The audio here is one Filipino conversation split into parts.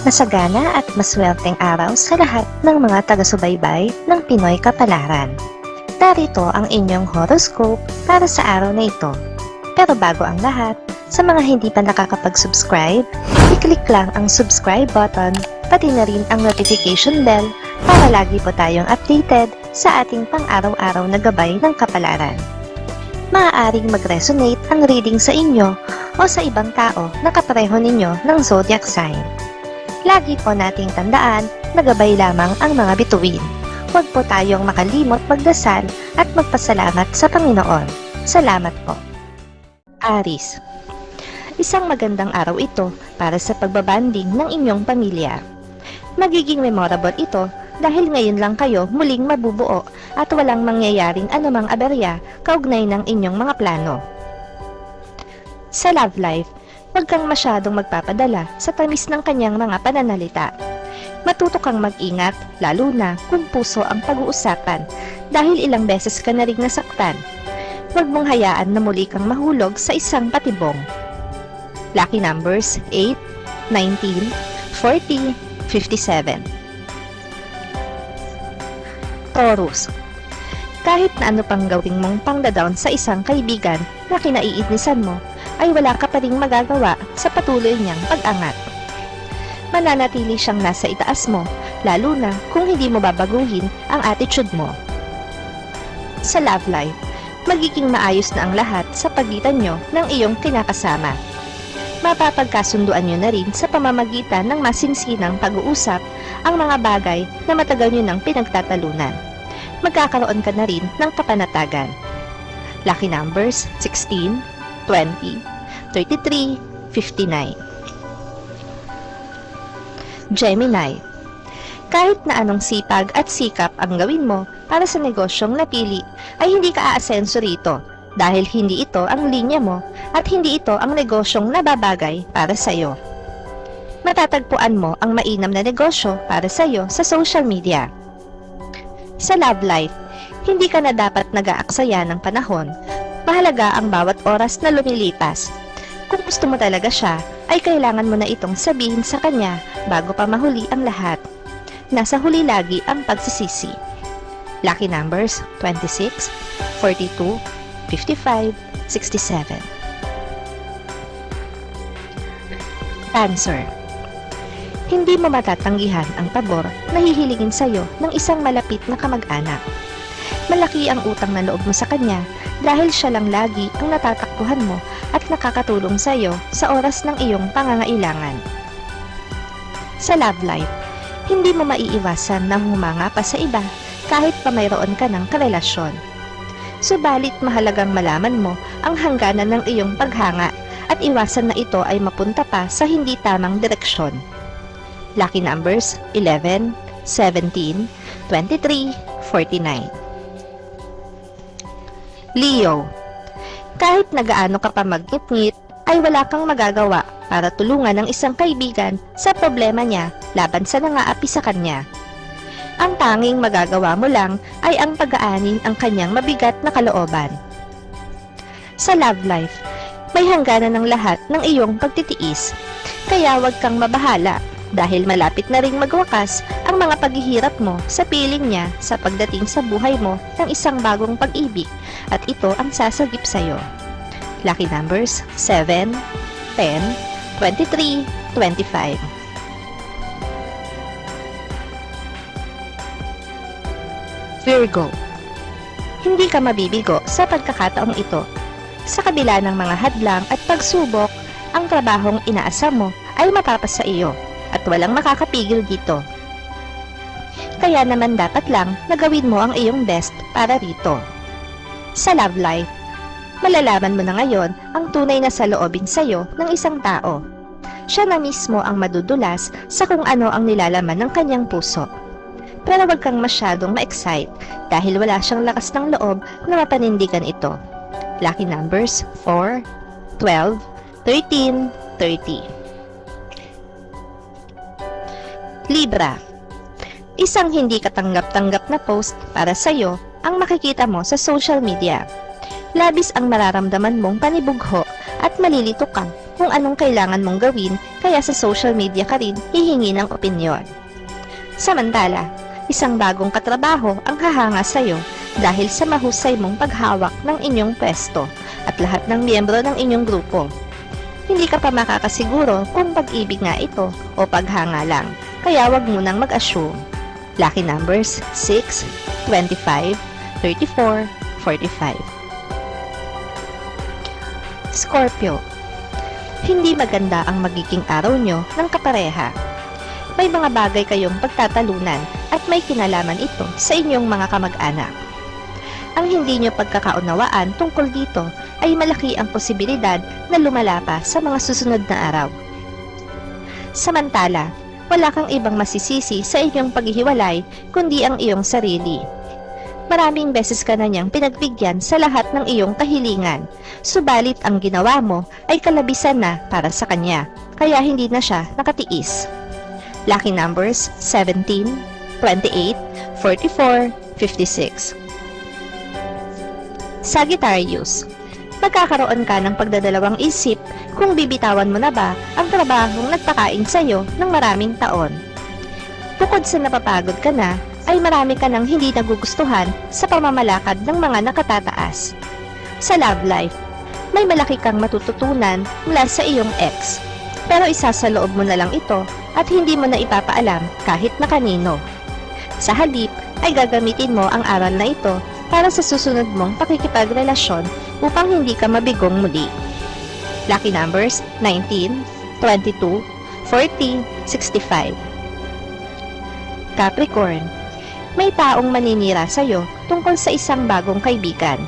Masagana at maswerteng araw sa lahat ng mga taga-subaybay ng Pinoy Kapalaran. Narito ang inyong horoscope para sa araw na ito. Pero bago ang lahat, sa mga hindi pa nakakapag-subscribe, i-click lang ang subscribe button, pati na rin ang notification bell para lagi po tayong updated sa ating pang-araw-araw na gabay ng kapalaran. Maaaring mag-resonate ang reading sa inyo o sa ibang tao na kapareho ninyo ng zodiac sign. Lagi po nating tandaan na gabay lamang ang mga bituin. Huwag po tayong makalimot magdasal at magpasalamat sa Panginoon. Salamat po. Aries. Isang magandang araw ito para sa pagbabanding ng inyong pamilya. Magiging memorable ito dahil ngayon lang kayo muling mabubuo at walang mangyayaring anumang aberya kaugnay ng inyong mga plano. Sa love life, huwag kang masyadong magpapadala sa tamis ng kanyang mga pananalita. Matuto kang mag-ingat, lalo na kung puso ang pag-uusapan dahil ilang beses ka na rin nasaktan. Huwag mong hayaan na muli kang mahulog sa isang patibong. Lucky numbers 8, 19, 40, 57. Taurus. Kahit na ano pang gawing mong pangda-down sa isang kaibigan na kinaiinisan mo, ay wala ka pa ring magagawa sa patuloy niyang pag-angat. Mananatili siyang nasa itaas mo, lalo na kung hindi mo babaguhin ang attitude mo. Sa love life, magiging maayos na ang lahat sa pagitan nyo ng iyong kinakasama. Mapapagkasunduan nyo na rin sa pamamagitan ng masinsinang pag-uusap ang mga bagay na matagal nyo nang pinagtatalunan. Magkakaroon ka na rin ng kapanatagan. Lucky numbers 16, 20, 33, 59. Gemini. Kahit na anong sipag at sikap ang gawin mo para sa negosyong napili, ay hindi ka aasenso rito dahil hindi ito ang linya mo at hindi ito ang negosyong nababagay para sa iyo. Matatagpuan mo ang mainam na negosyo para sa iyo sa social media. Sa love life, hindi ka na dapat nag-aaksaya ng panahon. Mahalaga ang bawat oras na lumilipas. Kung gusto mo talaga siya, ay kailangan mo na itong sabihin sa kanya bago pa mahuli ang lahat. Nasa huli lagi ang pagsisisi. Lucky numbers 26, 42, 55, 67. Cancer. Hindi mo matatanggihan ang pabor na hihilingin sa'yo ng isang malapit na kamag-anak. Malaki ang utang na loob mo sa kanya dahil siya lang lagi ang natatakbuhan mo at nakakatulong sa iyo sa oras ng iyong pangangailangan. Sa love life, hindi mo maiiwasan na humanga pa sa iba kahit pa mayroon ka ng karelasyon. Subalit mahalagang malaman mo ang hangganan ng iyong paghanga at iwasan na ito ay mapunta pa sa hindi tamang direksyon. Lucky numbers 11, 17, 23, 49. Leo. Kahit nagaano ka pa mag-ngit-ngit, ay wala kang magagawa para tulungan ang isang kaibigan sa problema niya laban sa nangaapi sa kanya. Ang tanging magagawa mo lang ay ang pag-aanin ang kanyang mabigat na kalooban. Sa love life, may hangganan ng lahat ng iyong pagtitiis, kaya huwag kang mabahala dahil malapit na ring magwakas ang mga paghihirap mo sa piling niya sa pagdating sa buhay mo ng isang bagong pag-ibig at ito ang sasagip sa iyo. Lucky numbers 7, 10, 23, 25. Virgo. Hindi ka mabibigo sa pagkakataong ito. Sa kabila ng mga hadlang at pagsubok, ang trabahong inaasam mo ay mapapasa iyo at walang makakapigil dito. Kaya naman dapat lang na gawin mo ang iyong best para rito. Sa love life, malalaman mo na ngayon ang tunay na saloobin sa'yo ng isang tao. Siya na mismo ang madudulas sa kung ano ang nilalaman ng kanyang puso. Pero wag kang masyadong ma-excite dahil wala siyang lakas ng loob na mapanindigan ito. Lucky numbers 4, 12, 13, 30. Libra. Isang hindi katanggap-tanggap na post para sa'yo ang makikita mo sa social media. Labis ang mararamdaman mong panibugho at malilito kang kung anong kailangan mong gawin, kaya sa social media ka rin hihingi ng opinyon. Samantala, isang bagong katrabaho ang hahanga sa'yo dahil sa mahusay mong paghawak ng inyong pwesto at lahat ng miyembro ng inyong grupo. Hindi ka pa makakasiguro kung pag-ibig nga ito o paghanga lang, kaya wag munang mag-assume. Lucky numbers 6, 25, 34, 45. Scorpio. Hindi maganda ang magiging araw nyo ng kapareha. May mga bagay kayong pagtatalunan at may kinalaman ito sa inyong mga kamag-anak. Ang hindi nyo pagkakaunawaan tungkol dito ay malaki ang posibilidad na lumala pa sa mga susunod na araw. Samantala, wala kang ibang masisisi sa inyong paghihiwalay kundi ang iyong sarili. Maraming beses ka na niyang pinagbigyan sa lahat ng iyong kahilingan, subalit ang ginawa mo ay kalabisan na para sa kanya, kaya hindi na siya nakatiis. Lucky numbers 17, 28, 44, 56. Sagittarius. Magkakaroon ka ng pagdadalawang isip kung bibitawan mo na ba ang trabahong nagpakain sa'yo ng maraming taon. Bukod sa napapagod ka na, ay marami ka nang hindi nagugustuhan sa pamamalakad ng mga nakatataas. Sa love life, may malaki kang matututunan mula sa iyong ex, pero isasaloob mo na lang ito at hindi mo na ipapaalam kahit na kanino. Sa halip, ay gagamitin mo ang aral na ito para sa susunod mong pakikipagrelasyon upang hindi ka mabigong muli. Lucky numbers 19, 22, 40, 65. Capricorn. May taong maninira sa'yo tungkol sa isang bagong kaibigan.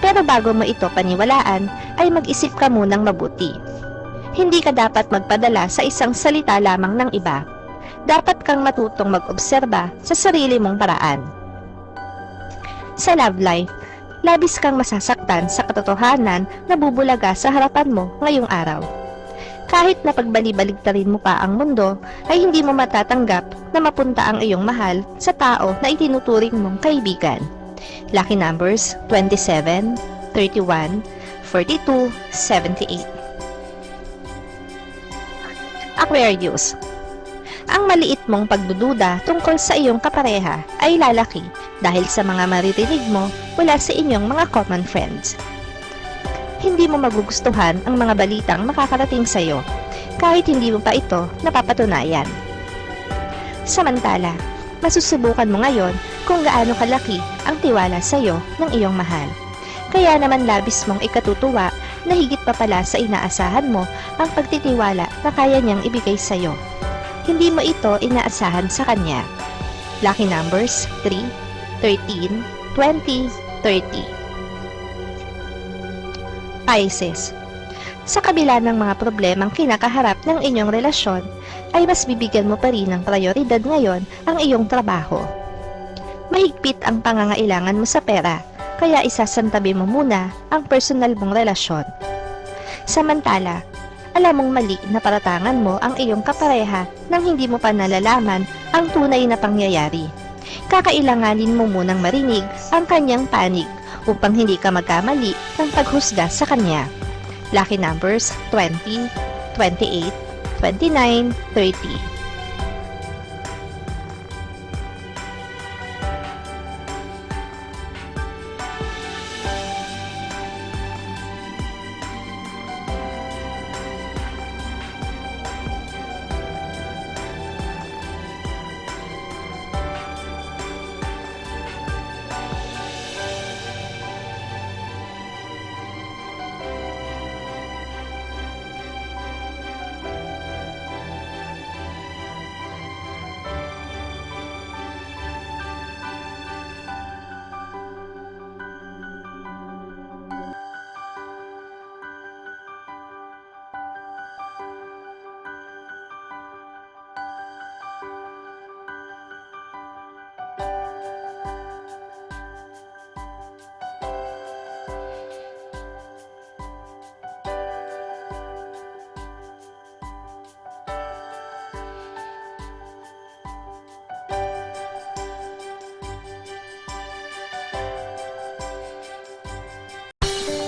Pero bago mo ito paniwalaan, ay mag-isip ka munang mabuti. Hindi ka dapat magpadala sa isang salita lamang ng iba. Dapat kang matutong mag-obserba sa sarili mong paraan. Sa love life, labis kang masasaktan sa katotohanan na bubulaga sa harapan mo ngayong araw. Kahit na pagbali-baligtarin mo pa ang mundo, ay hindi mo matatanggap na mapunta ang iyong mahal sa tao na itinuturing mong kaibigan. Lucky numbers 27, 31, 42, 78. Aquarius. Ang maliit mong pagdududa tungkol sa iyong kapareha ay lalaki dahil sa mga maririnig mo mula sa inyong mga common friends. Hindi mo magugustuhan ang mga balitang makakarating sa iyo kahit hindi mo pa ito napapatunayan. Samantala, masusubukan mo ngayon kung gaano kalaki ang tiwala sa iyo ng iyong mahal. Kaya naman labis mong ikatutuwa na higit pa pala sa inaasahan mo ang pagtitiwala na kaya niyang ibigay sa iyo. Hindi mo ito inaasahan sa kanya. Lucky numbers 3, 13, 20, 30. Pisces. Sa kabila ng mga problemang kinakaharap ng inyong relasyon, ay mas bibigyan mo pa rin ng prioridad ngayon ang iyong trabaho. Mahigpit ang pangangailangan mo sa pera, kaya isasantabi mo muna ang personal mong relasyon. Samantala, alam mong mali na paratangan mo ang iyong kapareha nang hindi mo pa nalalaman ang tunay na pangyayari. Kakailanganin mo munang marinig ang kanyang panig upang hindi ka magkamali ng paghusga sa kanya. Lucky numbers 20, 28, 29, 30.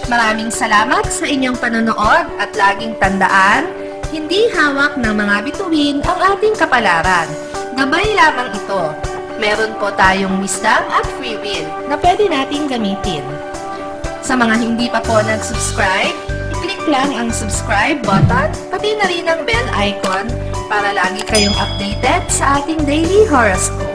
Maraming salamat sa inyong panonood at laging tandaan, hindi hawak ng mga bituin ang ating kapalaran. Gabay lamang ito. Meron po tayong wisdom at free will na pwede nating gamitin. Sa mga hindi pa po nag-subscribe, i-click lang ang subscribe button, pati na rin ang bell icon para lagi kayong updated sa ating daily horoscope.